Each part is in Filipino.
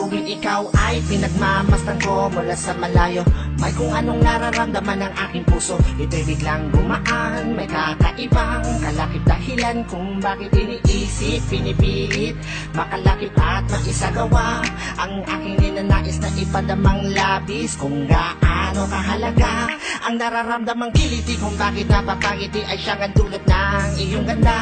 tuwing ikaw ay pinagmamasdan ko mula sa malayo. May kung anong nararamdaman ng aking puso, ito'y biglang gumaan. May kakaibang kalakip dahilan kung bakit iniisip, pinipilit makalakip at maisagawa ang aking ninanais na ipadamang labis. Kung gaano kahalaga ang nararamdamang kiliti, kung bakit napapangiti ay siyang ang dulot ng iyong ganda.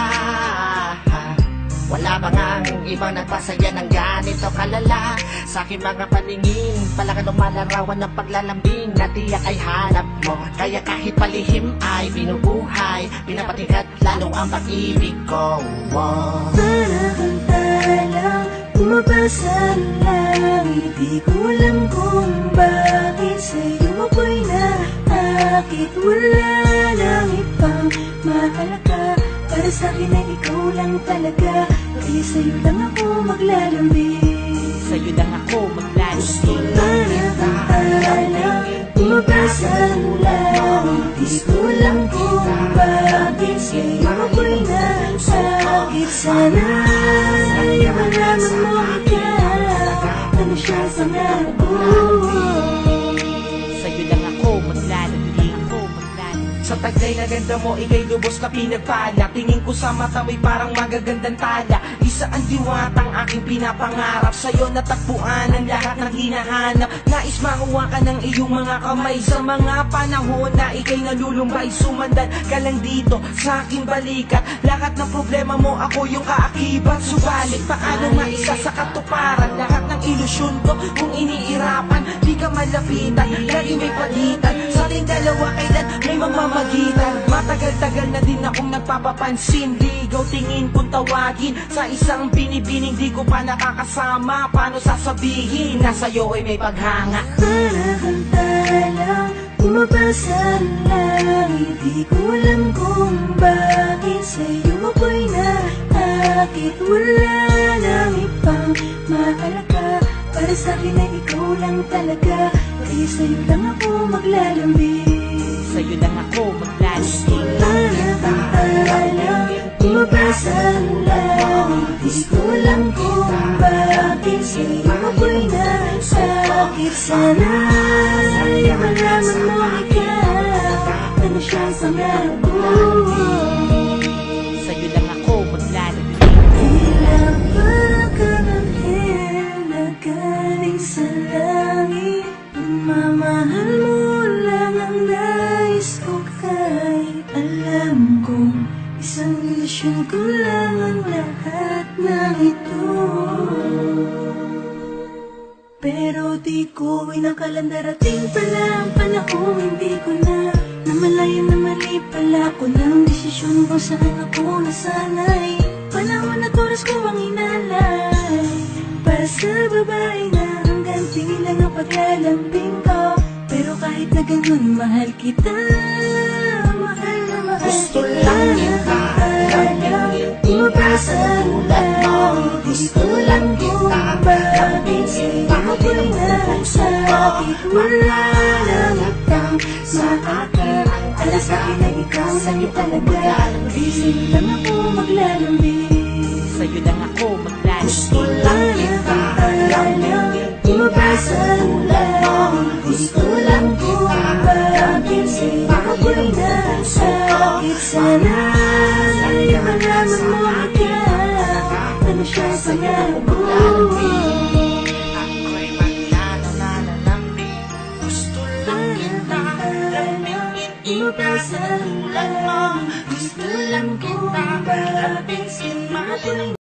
Wala ba ngang ibang nagpasaya ng ganito kalala sa aking mga paningin? Palakan lumalarawan ng paglalambing na tiyak ay hanap mo. Kaya kahit palihim ay binubuhay, pinapatingkat lalo ang pag-ibig ko. Parang talang bumabasa ng langit, di ko alam kung bakit sa'yo ako'y naakit. Wala lang ibang mahalaga, para sa'kin ay ikaw lang talaga. Kaya sa'yo lang ako maglalambing, sa'yo lang ako maglalambing. parang talang bumabasa ng langit, di ko alam kung bakit sa'yo ako'y naakit. Sana ay malaman mo ikaw, ano siya sa pangarap ko. Sa'yo lang ako maglalambing. Sa taglay na ganda mo, ika'y lubos na pinagpala. Tingin ko sa mata mo'y parang magagandang tala. Isa ang diwatang aking pinapangarap, sa'yo natagpuan ang lahat ng hinahanap. Nais makuha ka ng iyong mga kamay sa mga panahon na ika'y nalulumbay. Sumandan ka lang dito sa aking balikat, lahat ng problema mo ako yung kaakibat. Subalit paano maisa sa katuparan lahat ng ilusyon ko kung iniirapan? Di ka malapitan, lagi may pagitan sa ating dalawa, kailan may mamamagitan. Matagal-tagal na din akong nagpapapansin, ligaw tingin kung tawagin sa isang binibining di ko pa nakakasama. Paano sasabihin na sa'yo ay may paghanga? Parang talang bumabasa ng langit, di ko alam kung bakit sa'yo ako'y naakit. Wala lang ibang mahalaga, para sa'kin ay ikaw lang talaga. Kaya sa'yo lang ako maglalambing, Sa'yo lang ako maglalambing. parang talang bumabasa ng langit, di ko alam kung bakit sa'yo ako'y nasakit. Sana ay malaman mo ikaw, ano siyang pangarap ko. Sa'yo lang ako maglalambing. Ilang pagkamanhin na galing sa langit, pagmamahal mo lang ang nais ko. Kahit alam kong isang ilusyon ko lang ang lahat ng ito, pero di ko inakalang darating pala ang panahon hindi ko na namalayan na mali pala ko ng desisyon kung saan ako nasanay. Panahon at oras ko ang inalay para sa babae na hanggang tingin ang paglalambing ko. Pero kahit na ganun, mahal kita, mahal na mahal Gusto kita. lang kita lamingin, Bumabasa ng langit, gusto lang kita bakit sa'yo ako'y nasakit. Wala lang itang sa akin, alas sa'kin ay ikaw sa'yo talaga. Kaya sa'yo lang ako maglalambing, Sa'yo lang ako gusto maglalambing. lang kita lamingin. bumabasa ng langit, gusto lang kita bakit sa'yo ako'y nasakit. Sana ay malaman mo ikaw, ano siya sa pangarap ko. Ako'y maglalambing, gusto lang kita lamingin. Ipagsulan mo, gusto lang kita lamingin.